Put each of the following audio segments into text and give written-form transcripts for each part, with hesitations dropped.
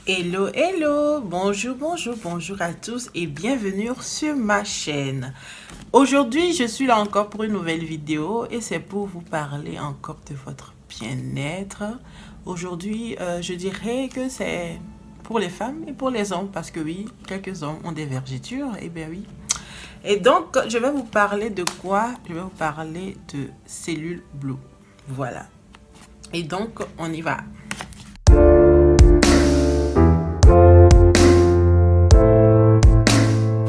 Hello, hello, bonjour à tous et bienvenue sur ma chaîne. Aujourd'hui, je suis là encore pour une nouvelle vidéo et c'est pour vous parler encore de votre bien-être. Aujourd'hui, je dirais que c'est pour les femmes et pour les hommes parce que oui, quelques hommes ont des vergetures, et bien oui. Et donc, je vais vous parler de quoi? Je vais vous parler de cellules bleues. Voilà. Et donc, on y va.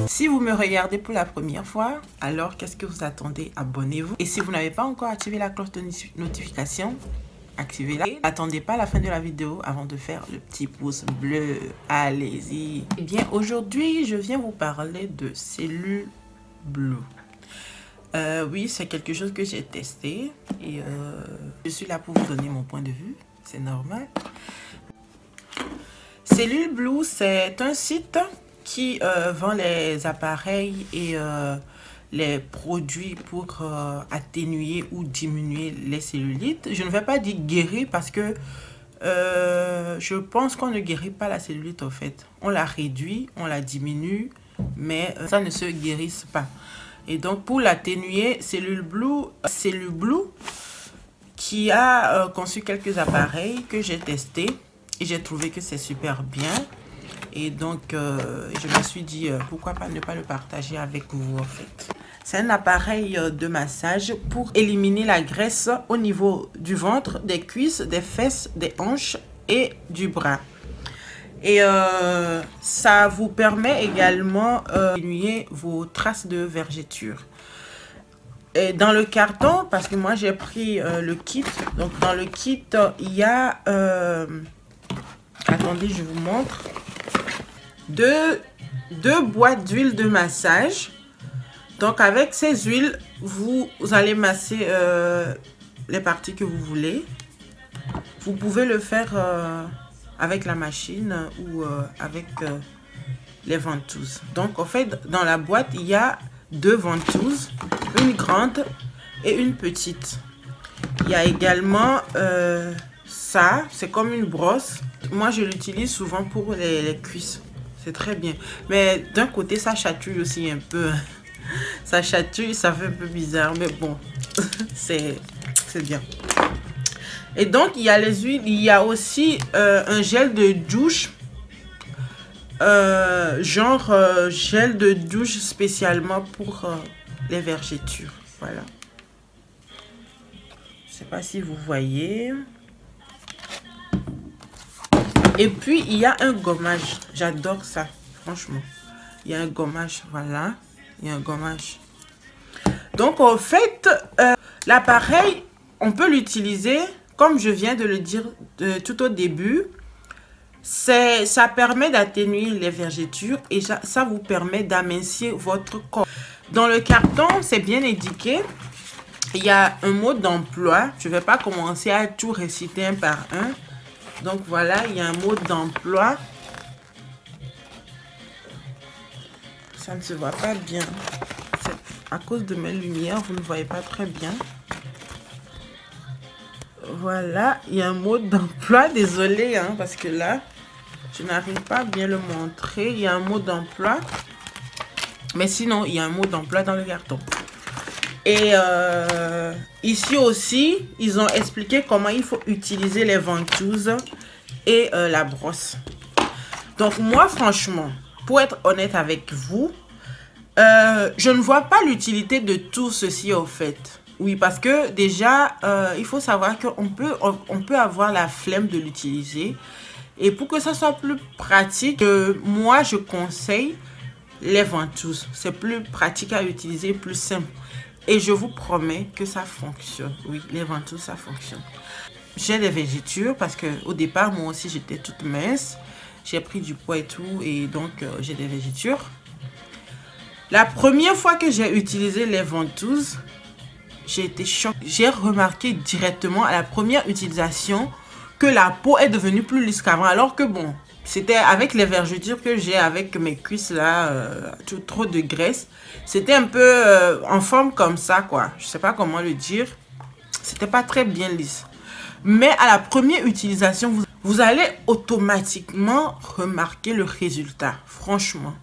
Si vous me regardez pour la première fois, alors qu'est-ce que vous attendez? Abonnez-vous. Et si vous n'avez pas encore activé la cloche de notification, activez-la. N'attendez pas la fin de la vidéo avant de faire le petit pouce bleu. Allez-y. Eh bien, aujourd'hui, je viens vous parler de cellules bleues. Oui, c'est quelque chose que j'ai testé et je suis là pour vous donner mon point de vue. C'est normal. Cellules bleues, c'est un site qui vend les appareils et les produits pour atténuer ou diminuer les cellulites. Je ne vais pas dire guérir parce que je pense qu'on ne guérit pas la cellulite en fait. On la réduit, on la diminue, mais ça ne se guérisse pas. Et donc pour l'atténuer, Cellules Blue qui a conçu quelques appareils que j'ai testés et j'ai trouvé que c'est super bien. Et donc, je me suis dit, pourquoi pas ne pas le partager avec vous, en fait. C'est un appareil de massage pour éliminer la graisse au niveau du ventre, des cuisses, des fesses, des hanches et du bras. Et ça vous permet également d'éliminer vos traces de vergetures. Et dans le carton, parce que moi j'ai pris le kit, donc dans le kit, il y a... attendez, je vous montre. Deux boîtes d'huile de massage. Donc avec ces huiles, vous allez masser les parties que vous voulez. Vous pouvez le faire avec la machine ou avec les ventouses. Donc en fait, dans la boîte, il y a deux ventouses, une grande et une petite. Il y a également ça, c'est comme une brosse. Moi, je l'utilise souvent pour les cuisses. C'est très bien. Mais d'un côté, ça chatouille aussi un peu. Ça chatouille, ça fait un peu bizarre. Mais bon, c'est bien. Et donc, il y a les huiles. Il y a aussi un gel de douche. Gel de douche spécialement pour les vergetures. Voilà. Je ne sais pas si vous voyez. Et puis, il y a un gommage. J'adore ça, franchement. Il y a un gommage, voilà. Il y a un gommage. Donc, en fait, l'appareil, on peut l'utiliser, comme je viens de le dire tout au début. Ça permet d'atténuer les vergetures et ça vous permet d'amincir votre corps. Dans le carton, c'est bien indiqué. Il y a un mode d'emploi. Je ne vais pas commencer à tout réciter un par un. Donc voilà, il y a un mode d'emploi. Ça ne se voit pas bien. À cause de mes lumières, vous ne voyez pas très bien. Voilà, il y a un mode d'emploi. Désolée, hein, parce que là, je n'arrive pas à bien le montrer. Il y a un mode d'emploi. Mais sinon, il y a un mode d'emploi dans le carton. Et ici aussi, ils ont expliqué comment il faut utiliser les ventouses et la brosse. Donc moi, franchement, pour être honnête avec vous, je ne vois pas l'utilité de tout ceci au fait. Oui, parce que déjà, il faut savoir qu'on peut avoir la flemme de l'utiliser. Et pour que ça soit plus pratique, moi, je conseille les ventouses. C'est plus pratique à utiliser, plus simple. Et je vous promets que ça fonctionne. Oui, les ventouses, ça fonctionne. J'ai des vergetures parce que au départ, moi aussi, j'étais toute mince. J'ai pris du poids et tout. Et donc, j'ai des vergetures. La première fois que j'ai utilisé les ventouses, j'ai été choquée. J'ai remarqué directement à la première utilisation que la peau est devenue plus lisse qu'avant. Alors que bon, c'était avec les vergetures que j'ai avec mes cuisses là, trop de graisse. C'était un peu en forme comme ça quoi. Je sais pas comment le dire. C'était pas très bien lisse. Mais à la première utilisation, vous allez automatiquement remarquer le résultat, franchement.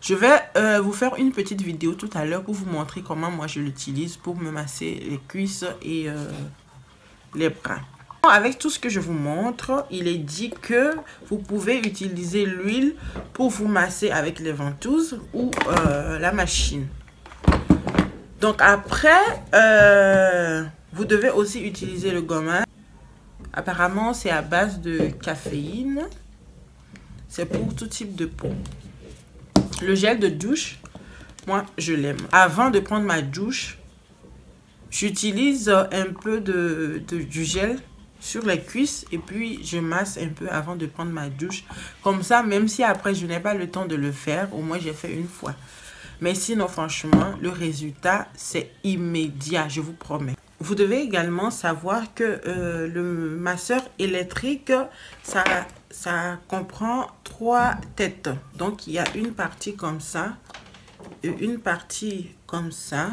Je vais vous faire une petite vidéo tout à l'heure pour vous montrer comment moi je l'utilise pour me masser les cuisses et les bras. Avec tout ce que je vous montre, il est dit que vous pouvez utiliser l'huile pour vous masser avec les ventouses ou la machine. Donc après, vous devez aussi utiliser le gommage. Apparemment, c'est à base de caféine. C'est pour tout type de peau. Le gel de douche, moi, je l'aime. Avant de prendre ma douche, j'utilise un peu du gel sur les cuisses et puis je masse un peu avant de prendre ma douche. Comme ça, même si après, je n'ai pas le temps de le faire, au moins, j'ai fait une fois. Mais sinon, franchement, le résultat, c'est immédiat, je vous promets. Vous devez également savoir que le masseur électrique, ça comprend 3 têtes. Donc, il y a une partie comme ça, une partie comme ça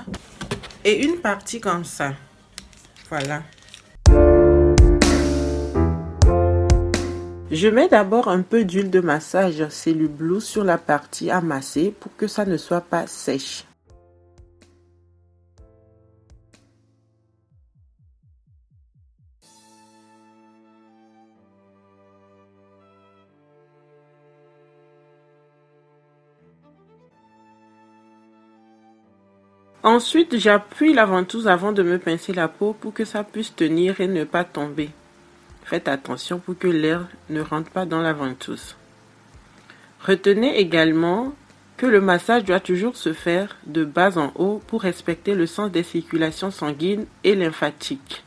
et une partie comme ça. Voilà. Je mets d'abord un peu d'huile de massage Cellublue sur la partie à masser pour que ça ne soit pas sèche. Ensuite, j'appuie la ventouse avant de me pincer la peau pour que ça puisse tenir et ne pas tomber. Faites attention pour que l'air ne rentre pas dans la ventouse. Retenez également que le massage doit toujours se faire de bas en haut pour respecter le sens des circulations sanguines et lymphatiques.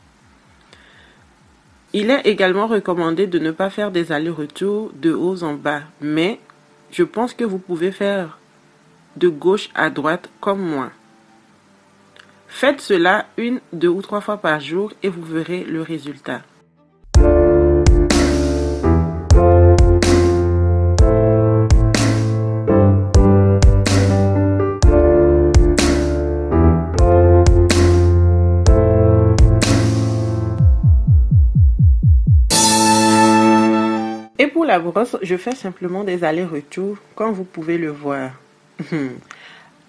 Il est également recommandé de ne pas faire des allers-retours de haut en bas, mais je pense que vous pouvez faire de gauche à droite comme moi. Faites cela 1, 2 ou 3 fois par jour et vous verrez le résultat. Et pour la brosse, je fais simplement des allers-retours comme vous pouvez le voir.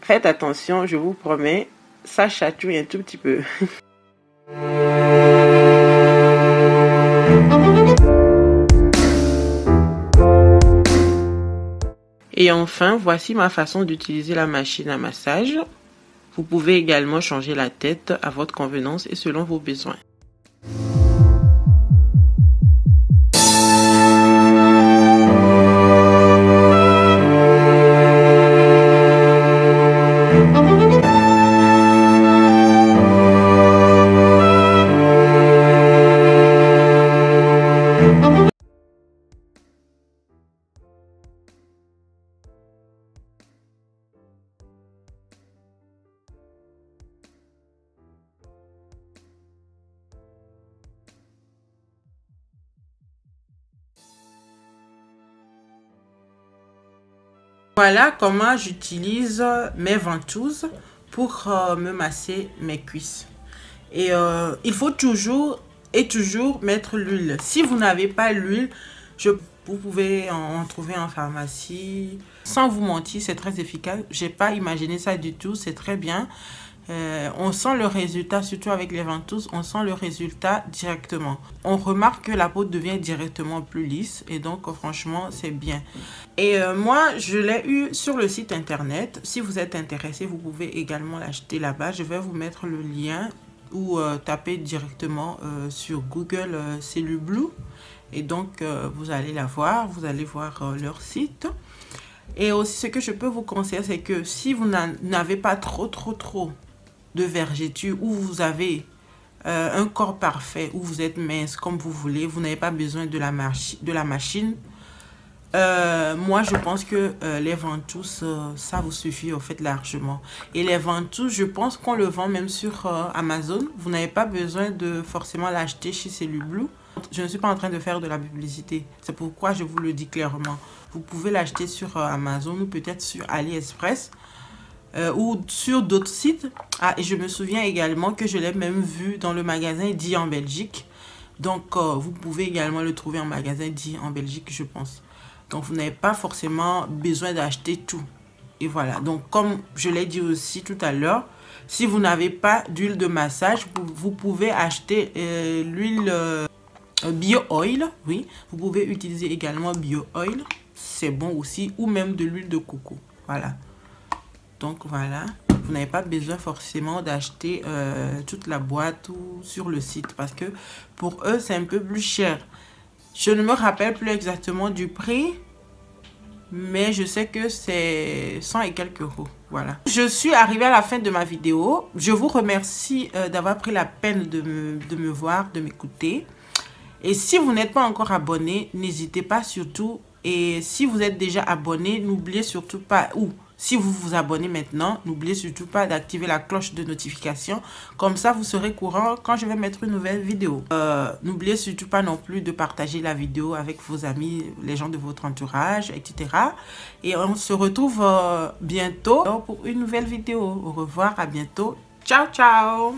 Faites attention, je vous promets, ça chatouille un tout petit peu. Et enfin, voici ma façon d'utiliser la machine à massage. Vous pouvez également changer la tête à votre convenance et selon vos besoins. Voilà comment j'utilise mes ventouses pour me masser mes cuisses. Et il faut toujours mettre l'huile. Si vous n'avez pas l'huile, vous pouvez en trouver en pharmacie. Sans vous mentir, c'est très efficace. J'ai pas imaginé ça du tout. C'est très bien. On sent le résultat, surtout avec les ventouses, on sent le résultat directement. On remarque que la peau devient directement plus lisse et donc franchement c'est bien. Et moi je l'ai eu sur le site internet. Si vous êtes intéressé, vous pouvez également l'acheter là-bas. Je vais vous mettre le lien ou taper directement sur Google Cellublue et donc vous allez la voir, vous allez voir leur site. Et aussi ce que je peux vous conseiller, c'est que si vous n'avez pas trop de vergetures, ou vous avez un corps parfait, ou vous êtes mince comme vous voulez, vous n'avez pas besoin de la machine, moi je pense que les ventouses, ça vous suffit au fait largement. Et les ventouses, je pense qu'on le vend même sur Amazon. Vous n'avez pas besoin de forcément l'acheter chez Cellublue. Je ne suis pas en train de faire de la publicité, c'est pourquoi je vous le dis clairement. Vous pouvez l'acheter sur Amazon ou peut-être sur AliExpress. Ou sur d'autres sites. Ah, et je me souviens également que je l'ai même vu dans le magasin dit en Belgique. Donc, vous pouvez également le trouver en magasin dit en Belgique, je pense. Donc, vous n'avez pas forcément besoin d'acheter tout. Et voilà. Donc, comme je l'ai dit aussi tout à l'heure, si vous n'avez pas d'huile de massage, vous pouvez acheter l'huile bio oil. Oui, vous pouvez utiliser également bio oil. C'est bon aussi. Ou même de l'huile de coco. Voilà. Donc, voilà. Vous n'avez pas besoin forcément d'acheter toute la boîte ou sur le site. Parce que pour eux, c'est un peu plus cher. Je ne me rappelle plus exactement du prix. Mais je sais que c'est 100 et quelques euros. Voilà. Je suis arrivée à la fin de ma vidéo. Je vous remercie d'avoir pris la peine de me voir, de m'écouter. Et si vous n'êtes pas encore abonné, n'hésitez pas surtout. Et si vous êtes déjà abonné, n'oubliez surtout pas, ou si vous vous abonnez maintenant, n'oubliez surtout pas d'activer la cloche de notification. Comme ça, vous serez courant quand je vais mettre une nouvelle vidéo. N'oubliez surtout pas non plus de partager la vidéo avec vos amis, les gens de votre entourage, etc. Et on se retrouve bientôt pour une nouvelle vidéo. Au revoir, à bientôt. Ciao, ciao.